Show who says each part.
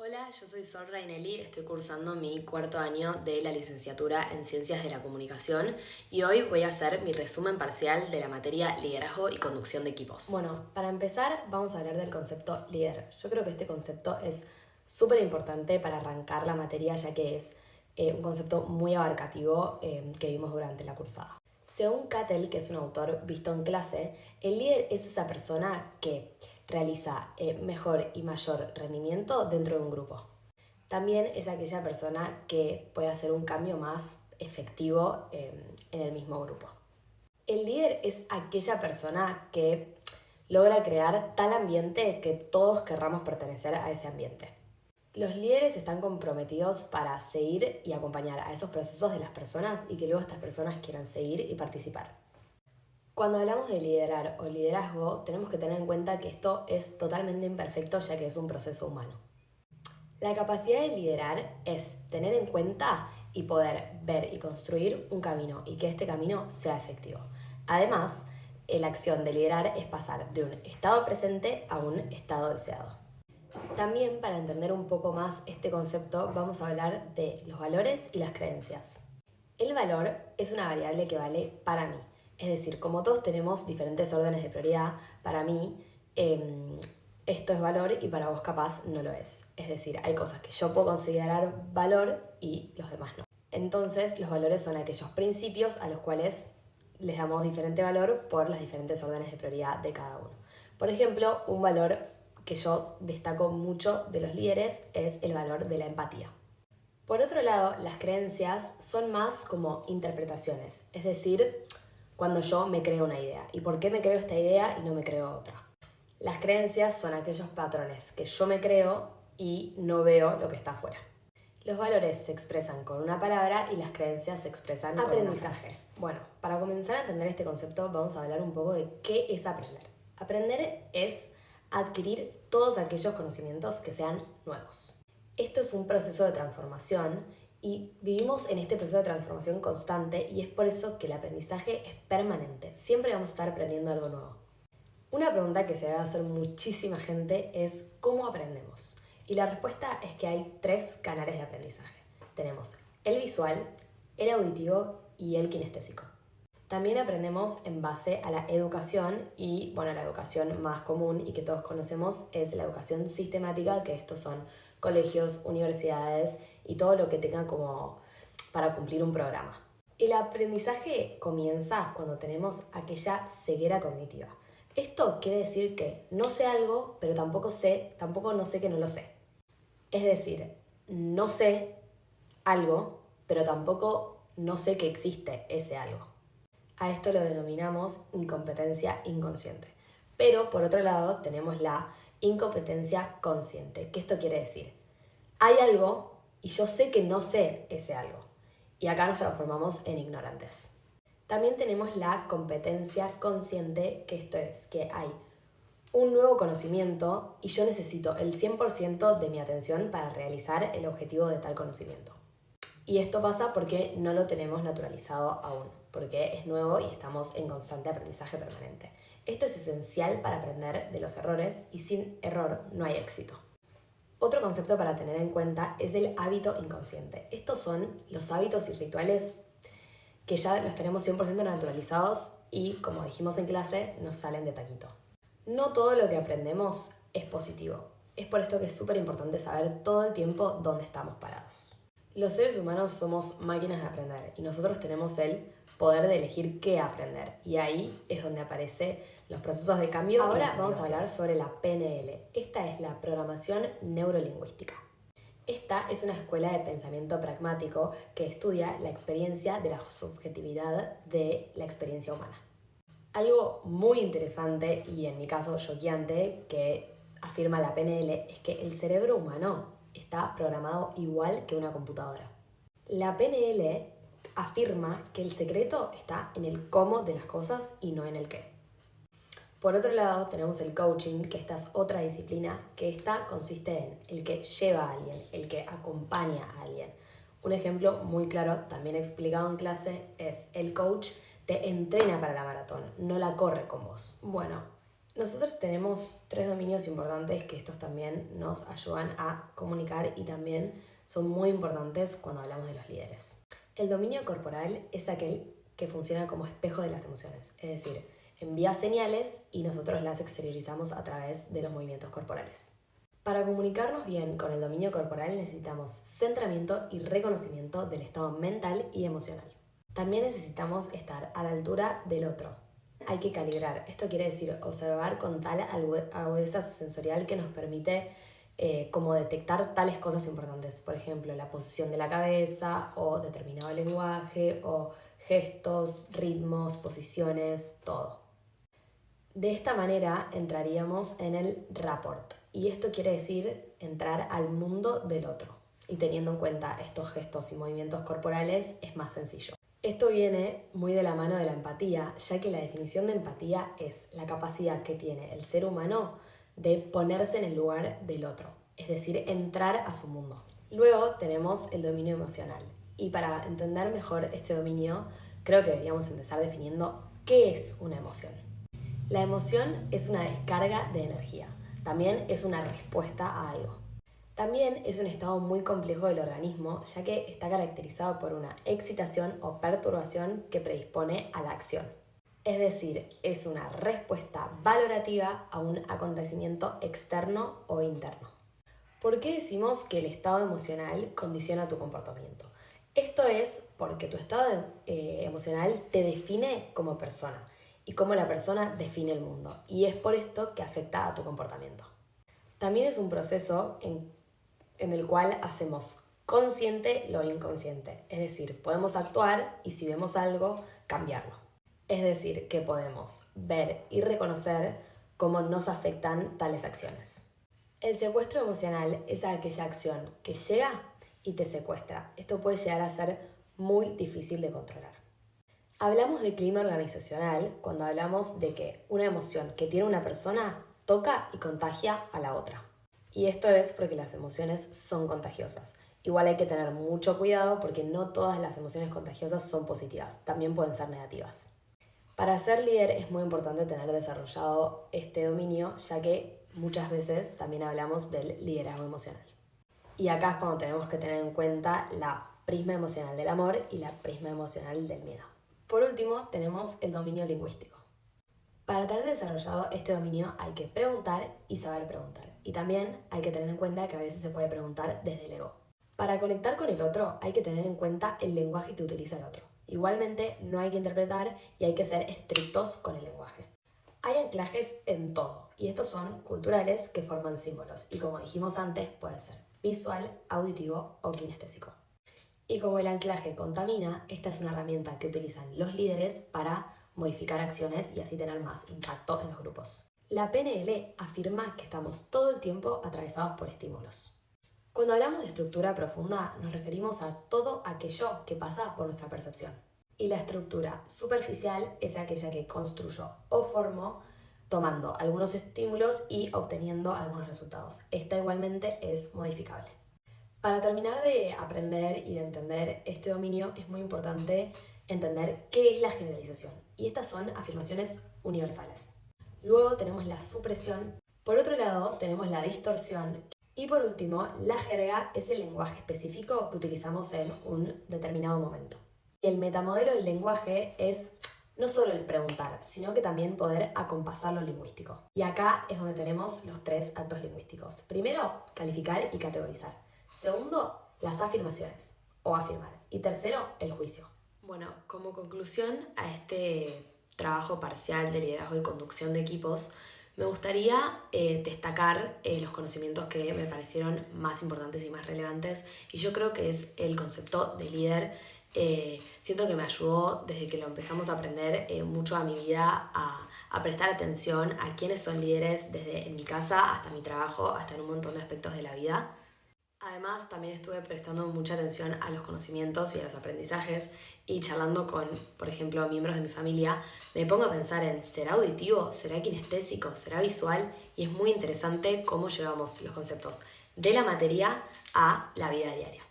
Speaker 1: Hola, yo soy Sol Rainelli, estoy cursando mi cuarto año de la licenciatura en Ciencias de la Comunicación y hoy voy a hacer mi resumen parcial de la materia Liderazgo y Conducción de Equipos. Bueno, para empezar vamos a hablar del concepto líder. Yo creo que este concepto es súper importante para arrancar la materia ya que es un concepto muy abarcativo que vimos durante la cursada. Según Cattell, que es un autor visto en clase, el líder es esa persona que realiza mejor y mayor rendimiento dentro de un grupo. También es aquella persona que puede hacer un cambio más efectivo en el mismo grupo. El líder es aquella persona que logra crear tal ambiente que todos querramos pertenecer a ese ambiente. Los líderes están comprometidos para seguir y acompañar a esos procesos de las personas y que luego estas personas quieran seguir y participar. Cuando hablamos de liderar o liderazgo, tenemos que tener en cuenta que esto es totalmente imperfecto ya que es un proceso humano. La capacidad de liderar es tener en cuenta y poder ver y construir un camino y que este camino sea efectivo. Además, la acción de liderar es pasar de un estado presente a un estado deseado. También, para entender un poco más este concepto, vamos a hablar de los valores y las creencias. El valor es una variable que vale para mí. Es decir, como todos tenemos diferentes órdenes de prioridad, para mí esto es valor y para vos capaz no lo es. Es decir, hay cosas que yo puedo considerar valor y los demás no. Entonces, los valores son aquellos principios a los cuales les damos diferente valor por las diferentes órdenes de prioridad de cada uno. Por ejemplo, un valor que yo destaco mucho de los líderes es el valor de la empatía. Por otro lado, las creencias son más como interpretaciones, es decir, cuando yo me creo una idea. ¿Y por qué me creo esta idea y no me creo otra? Las creencias son aquellos patrones que yo me creo y no veo lo que está afuera. Los valores se expresan con una palabra y las creencias se expresan con aprendizaje. Bueno, para comenzar a entender este concepto vamos a hablar un poco de qué es aprender. Aprender es adquirir todos aquellos conocimientos que sean nuevos. Esto es un proceso de transformación y vivimos en este proceso de transformación constante y es por eso que el aprendizaje es permanente. Siempre vamos a estar aprendiendo algo nuevo. Una pregunta que se debe hacer muchísima gente es ¿cómo aprendemos? Y la respuesta es que hay 3 canales de aprendizaje. Tenemos el visual, el auditivo y el kinestésico. También aprendemos en base a la educación y, bueno, la educación más común y que todos conocemos es la educación sistemática, que estos son colegios, universidades y todo lo que tenga como para cumplir un programa. El aprendizaje comienza cuando tenemos aquella ceguera cognitiva. Esto quiere decir que no sé algo, pero tampoco no sé que no lo sé. Es decir, no sé algo, pero tampoco no sé que existe ese algo. A esto lo denominamos incompetencia inconsciente. Pero por otro lado tenemos la incompetencia consciente. ¿Qué esto quiere decir? Hay algo y yo sé que no sé ese algo. Y acá nos transformamos en ignorantes. También tenemos la competencia consciente, que esto es que hay un nuevo conocimiento y yo necesito el 100% de mi atención para realizar el objetivo de tal conocimiento. Y esto pasa porque no lo tenemos naturalizado aún, porque es nuevo y estamos en constante aprendizaje permanente. Esto es esencial para aprender de los errores y sin error no hay éxito. Otro concepto para tener en cuenta es el hábito inconsciente. Estos son los hábitos y rituales que ya los tenemos 100% naturalizados y, como dijimos en clase, nos salen de taquito. No todo lo que aprendemos es positivo. Es por esto que es súper importante saber todo el tiempo dónde estamos parados. Los seres humanos somos máquinas de aprender y nosotros tenemos el poder de elegir qué aprender. Y ahí es donde aparecen los procesos de cambio. Ahora vamos a hablar sobre la PNL. Esta es la programación neurolingüística. Esta es una escuela de pensamiento pragmático que estudia la experiencia de la subjetividad de la experiencia humana. Algo muy interesante y en mi caso choqueante que afirma la PNL es que el cerebro humano está programado igual que una computadora. La PNL afirma que el secreto está en el cómo de las cosas y no en el qué. Por otro lado, tenemos el coaching, que esta es otra disciplina, que esta consiste en el que lleva a alguien, el que acompaña a alguien. Un ejemplo muy claro, también explicado en clase, es el coach te entrena para la maratón, no la corre con vos. Bueno, Nosotros tenemos 3 dominios importantes que estos también nos ayudan a comunicar y también son muy importantes cuando hablamos de los líderes. El dominio corporal es aquel que funciona como espejo de las emociones, es decir, envía señales y nosotros las exteriorizamos a través de los movimientos corporales. Para comunicarnos bien con el dominio corporal necesitamos centramiento y reconocimiento del estado mental y emocional. También necesitamos estar a la altura del otro. Hay que calibrar, esto quiere decir observar con tal agudeza sensorial que nos permite como detectar tales cosas importantes, por ejemplo, la posición de la cabeza o determinado lenguaje o gestos, ritmos, posiciones, todo. De esta manera entraríamos en el rapport y esto quiere decir entrar al mundo del otro y teniendo en cuenta estos gestos y movimientos corporales es más sencillo. Esto viene muy de la mano de la empatía, ya que la definición de empatía es la capacidad que tiene el ser humano de ponerse en el lugar del otro, es decir, entrar a su mundo. Luego tenemos el dominio emocional y para entender mejor este dominio creo que deberíamos empezar definiendo qué es una emoción. La emoción es una descarga de energía, también es una respuesta a algo. También es un estado muy complejo del organismo, ya que está caracterizado por una excitación o perturbación que predispone a la acción. Es decir, es una respuesta valorativa a un acontecimiento externo o interno. ¿Por qué decimos que el estado emocional condiciona tu comportamiento? Esto es porque tu estado emocional te define como persona y cómo la persona define el mundo, y es por esto que afecta a tu comportamiento. También es un proceso en el cual hacemos consciente lo inconsciente, es decir, podemos actuar y si vemos algo, cambiarlo. Es decir, que podemos ver y reconocer cómo nos afectan tales acciones. El secuestro emocional es aquella acción que llega y te secuestra. Esto puede llegar a ser muy difícil de controlar. Hablamos de clima organizacional cuando hablamos de que una emoción que tiene una persona toca y contagia a la otra. Y esto es porque las emociones son contagiosas. Igual hay que tener mucho cuidado porque no todas las emociones contagiosas son positivas, también pueden ser negativas. Para ser líder es muy importante tener desarrollado este dominio, ya que muchas veces también hablamos del liderazgo emocional. Y acá es cuando tenemos que tener en cuenta la prisma emocional del amor y la prisma emocional del miedo. Por último, tenemos el dominio lingüístico. Para tener desarrollado este dominio hay que preguntar y saber preguntar. Y también hay que tener en cuenta que a veces se puede preguntar desde el ego. Para conectar con el otro hay que tener en cuenta el lenguaje que utiliza el otro. Igualmente no hay que interpretar y hay que ser estrictos con el lenguaje. Hay anclajes en todo y estos son culturales que forman símbolos y como dijimos antes puede ser visual, auditivo o kinestésico. Y como el anclaje contamina, esta es una herramienta que utilizan los líderes para modificar acciones y así tener más impacto en los grupos. La PNL afirma que estamos todo el tiempo atravesados por estímulos. Cuando hablamos de estructura profunda nos referimos a todo aquello que pasa por nuestra percepción. Y la estructura superficial es aquella que construyó o formó tomando algunos estímulos y obteniendo algunos resultados. Esta igualmente es modificable. Para terminar de aprender y de entender este dominio es muy importante entender qué es la generalización. Y estas son afirmaciones universales. Luego tenemos la supresión. Por otro lado tenemos la distorsión. Y por último, la jerga es el lenguaje específico que utilizamos en un determinado momento. El metamodelo del lenguaje es no solo el preguntar, sino que también poder acompasar lo lingüístico. Y acá es donde tenemos los 3 actos lingüísticos. Primero, calificar y categorizar. Segundo, las afirmaciones o afirmar. Y tercero, el juicio. Bueno, como conclusión a este trabajo parcial de liderazgo y conducción de equipos, me gustaría destacar los conocimientos que me parecieron más importantes y más relevantes y yo creo que es el concepto de líder. Siento que me ayudó desde que lo empezamos a aprender mucho a mi vida a prestar atención a quiénes son líderes desde en mi casa hasta mi trabajo, hasta en un montón de aspectos de la vida. Además, también estuve prestando mucha atención a los conocimientos y a los aprendizajes y charlando con, por ejemplo, miembros de mi familia, me pongo a pensar en ¿será auditivo? ¿Será kinestésico? ¿Será visual? Y es muy interesante cómo llevamos los conceptos de la materia a la vida diaria.